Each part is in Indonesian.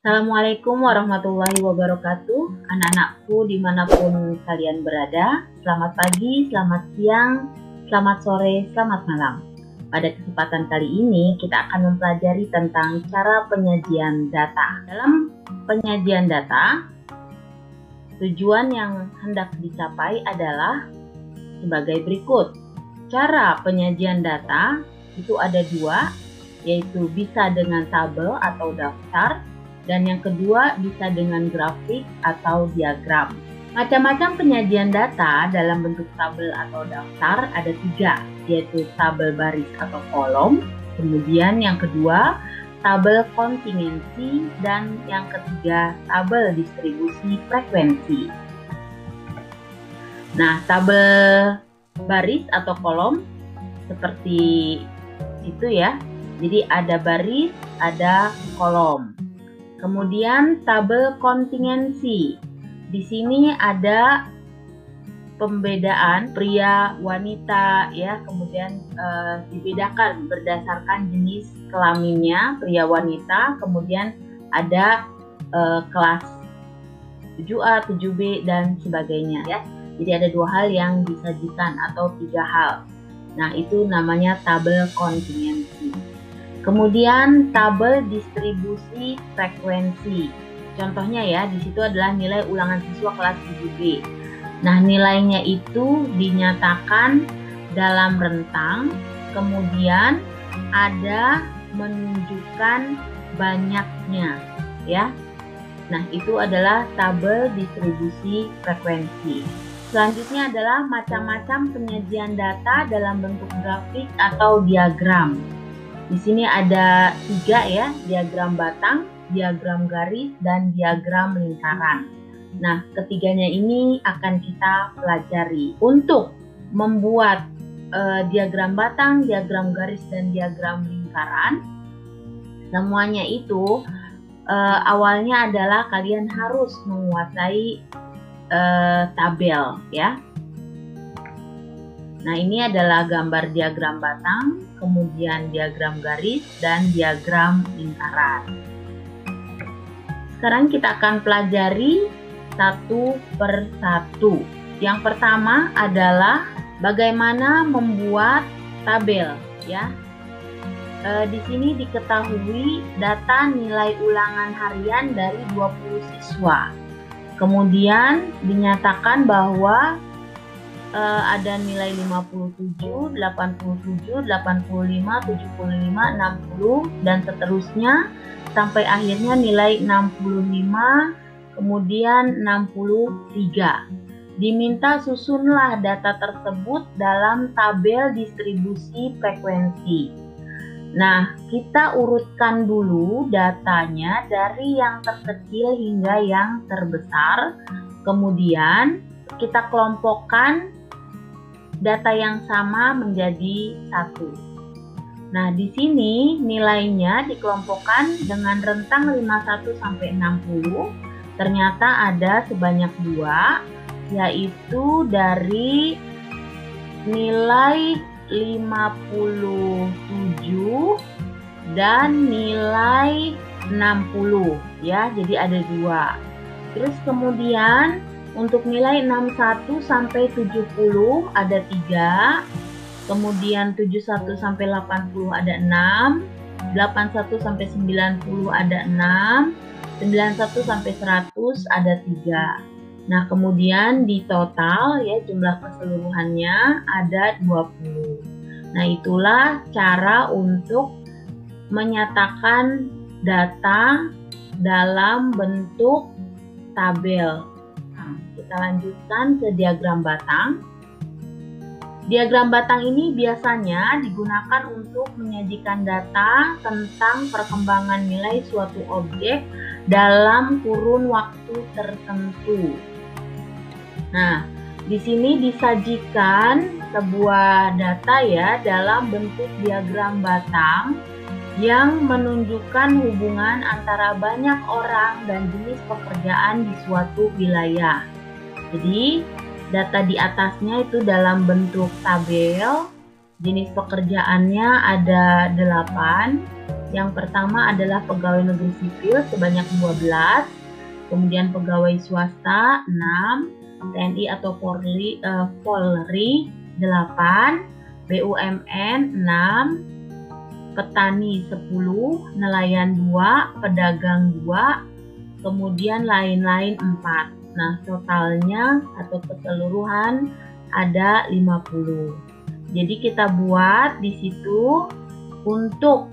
Assalamualaikum warahmatullahi wabarakatuh. Anak-anakku dimanapun kalian berada, selamat pagi, selamat siang, selamat sore, selamat malam. Pada kesempatan kali ini kita akan mempelajari tentang cara penyajian data. Dalam penyajian data, tujuan yang hendak dicapai adalah sebagai berikut. Cara penyajian data itu ada dua, yaitu bisa dengan tabel atau daftar, dan yang kedua bisa dengan grafik atau diagram. Macam-macam penyajian data dalam bentuk tabel atau daftar ada tiga, yaitu tabel baris atau kolom, kemudian yang kedua tabel kontingensi, dan yang ketiga tabel distribusi frekuensi. Nah, tabel baris atau kolom seperti itu ya. Jadi ada baris, ada kolom. Kemudian tabel kontingensi. Di sini ada pembedaan pria wanita ya, kemudian dibedakan berdasarkan jenis kelaminnya pria wanita, kemudian ada kelas 7A, 7B dan sebagainya ya. Jadi ada dua hal yang disajikan atau tiga hal. Nah, itu namanya tabel kontingensi. Kemudian tabel distribusi frekuensi. Contohnya ya, di situ adalah nilai ulangan siswa kelas 7B. Nah, nilainya itu dinyatakan dalam rentang, kemudian ada menunjukkan banyaknya ya. Nah, itu adalah tabel distribusi frekuensi. Selanjutnya adalah macam-macam penyajian data dalam bentuk grafik atau diagram. Di sini ada tiga ya, diagram batang, diagram garis, dan diagram lingkaran. Nah, ketiganya ini akan kita pelajari. Untuk membuat diagram batang, diagram garis, dan diagram lingkaran, semuanya itu awalnya adalah kalian harus menguasai tabel ya. Nah, ini adalah gambar diagram batang, kemudian diagram garis, dan diagram lingkaran. Sekarang kita akan pelajari satu per satu. Yang pertama adalah bagaimana membuat tabel ya. Di sini diketahui data nilai ulangan harian dari 20 siswa. Kemudian dinyatakan bahwa ada nilai 57, 87, 85, 75, 60 dan seterusnya sampai akhirnya nilai 65, kemudian 63. Diminta susunlah data tersebut dalam tabel distribusi frekuensi. Nah, kita urutkan dulu datanya dari yang terkecil hingga yang terbesar. Kemudian kita kelompokkan data yang sama menjadi satu. Nah, di sini nilainya dikelompokkan dengan rentang 51 sampai 60. Ternyata ada sebanyak dua, yaitu dari nilai 57 dan nilai 60 ya. Jadi ada dua. Terus kemudian untuk nilai 61 sampai 70 ada 3, kemudian 71 sampai 80 ada 6, 81 sampai 90 ada 6, 91 sampai 100 ada 3. Nah, kemudian di total ya jumlah keseluruhannya ada 20. Nah, itulah cara untuk menyatakan data dalam bentuk tabel. Kita lanjutkan ke diagram batang. Diagram batang ini biasanya digunakan untuk menyajikan data tentang perkembangan nilai suatu objek dalam kurun waktu tertentu. Nah, di sini disajikan sebuah data ya dalam bentuk diagram batang yang menunjukkan hubungan antara banyak orang dan jenis pekerjaan di suatu wilayah. Jadi, data di atasnya itu dalam bentuk tabel, jenis pekerjaannya ada 8, Yang pertama adalah pegawai negeri sipil sebanyak 12, kemudian pegawai swasta 6, TNI atau Polri 8, BUMN 6, petani 10, nelayan 2, pedagang 2, kemudian lain-lain 4. Nah, totalnya atau keseluruhan ada 50. Jadi kita buat di situ untuk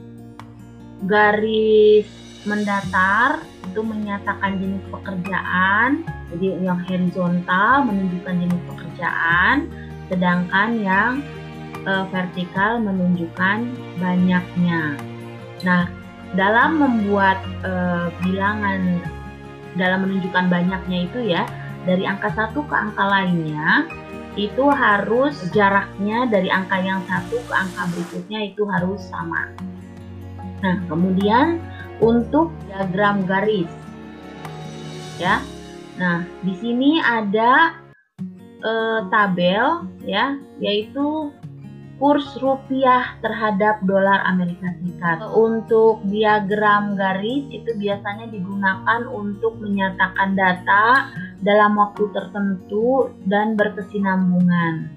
garis mendatar itu menyatakan jenis pekerjaan. Jadi yang horizontal menunjukkan jenis pekerjaan, sedangkan yang vertikal menunjukkan banyaknya. Nah, dalam membuat bilangan, dalam menunjukkan banyaknya itu ya, dari angka satu ke angka lainnya, itu harus jaraknya dari angka yang satu ke angka berikutnya itu harus sama. Nah, kemudian untuk diagram garis, ya. Nah, di sini ada tabel, ya, yaitu kurs rupiah terhadap dolar Amerika Serikat. Untuk diagram garis itu biasanya digunakan untuk menyatakan data dalam waktu tertentu dan berkesinambungan.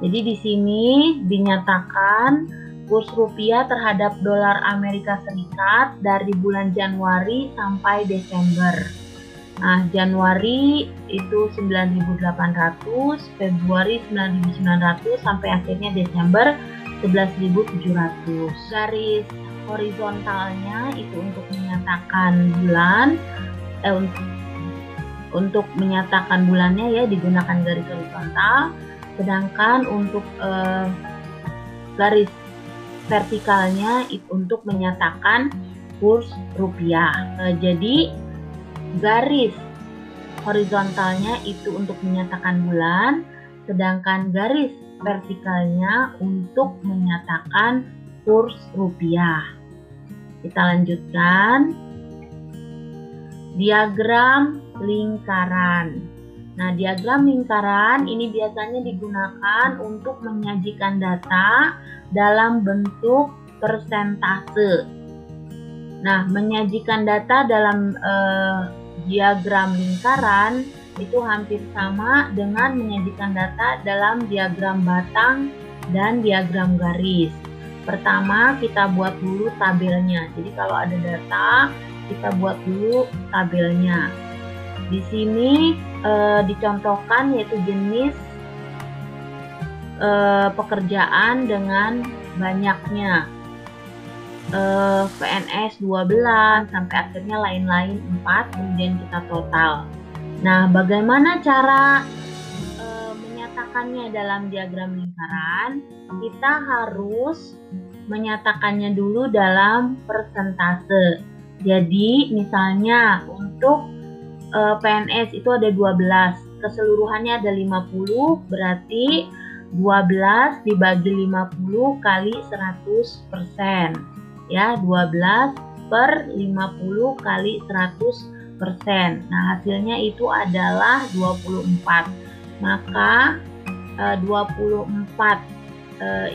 Jadi di sini dinyatakan kurs rupiah terhadap dolar Amerika Serikat dari bulan Januari sampai Desember. Nah, Januari itu 9.800, Februari 9.900, sampai akhirnya Desember 11.700. Garis horizontalnya itu untuk menyatakan bulan, untuk menyatakan bulannya ya digunakan garis horizontal, sedangkan untuk garis vertikalnya itu untuk menyatakan kurs rupiah. Jadi garis horizontalnya itu untuk menyatakan bulan, sedangkan garis vertikalnya untuk menyatakan kurs rupiah. Kita lanjutkan. Diagram lingkaran. Nah, diagram lingkaran ini biasanya digunakan untuk menyajikan data dalam bentuk persentase. Nah, menyajikan data dalam diagram lingkaran itu hampir sama dengan menyajikan data dalam diagram batang dan diagram garis. Pertama, kita buat dulu tabelnya. Jadi kalau ada data, kita buat dulu tabelnya. Di sini dicontohkan yaitu jenis pekerjaan dengan banyaknya. PNS 12 sampai akhirnya lain-lain 4, kemudian kita total. Nah, bagaimana cara menyatakannya dalam diagram lingkaran? Kita harus menyatakannya dulu dalam persentase. Jadi misalnya untuk PNS itu ada 12, keseluruhannya ada 50, berarti 12 dibagi 50 kali 100%. Ya, 12 per 50 kali 100%. Nah, hasilnya itu adalah 24. Maka 24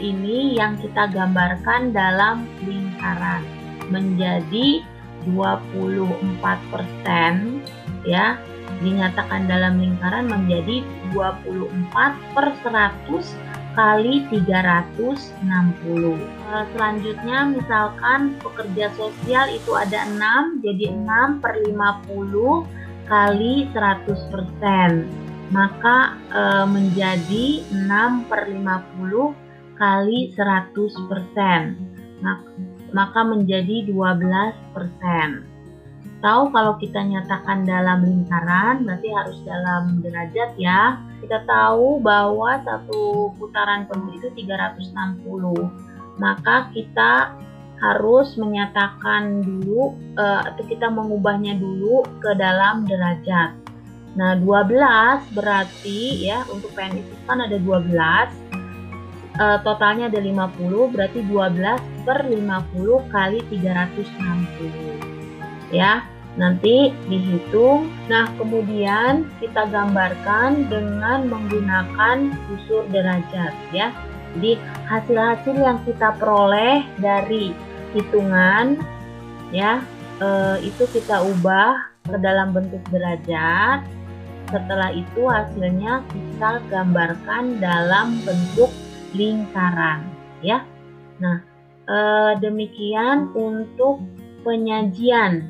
ini yang kita gambarkan dalam lingkaran menjadi 24%, ya, dinyatakan dalam lingkaran menjadi 24 per 100 kali 360. Selanjutnya misalkan pekerja sosial itu ada 6, jadi 6 per 50 kali 100%. Maka menjadi 6 per 50 kali 100%. Maka menjadi 12%. Tahu kalau kita nyatakan dalam lingkaran berarti harus dalam derajat ya. Kita tahu bahwa satu putaran penuh itu 360. Maka kita harus menyatakan dulu atau kita mengubahnya dulu ke dalam derajat. Nah, 12 berarti ya untuk PNS itu kan ada 12. Totalnya ada 50, berarti 12 per 50 kali 360. Ya, nanti dihitung. Nah, kemudian kita gambarkan dengan menggunakan kusur derajat ya. Jadi hasil-hasil yang kita peroleh dari hitungan ya. Itu kita ubah ke dalam bentuk derajat. Setelah itu hasilnya kita gambarkan dalam bentuk lingkaran, ya. Nah, demikian untuk penyajian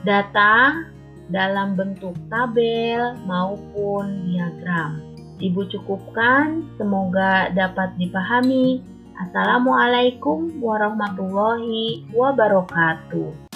data dalam bentuk tabel maupun diagram. Ibu cukupkan, semoga dapat dipahami. Assalamualaikum warahmatullahi wabarakatuh.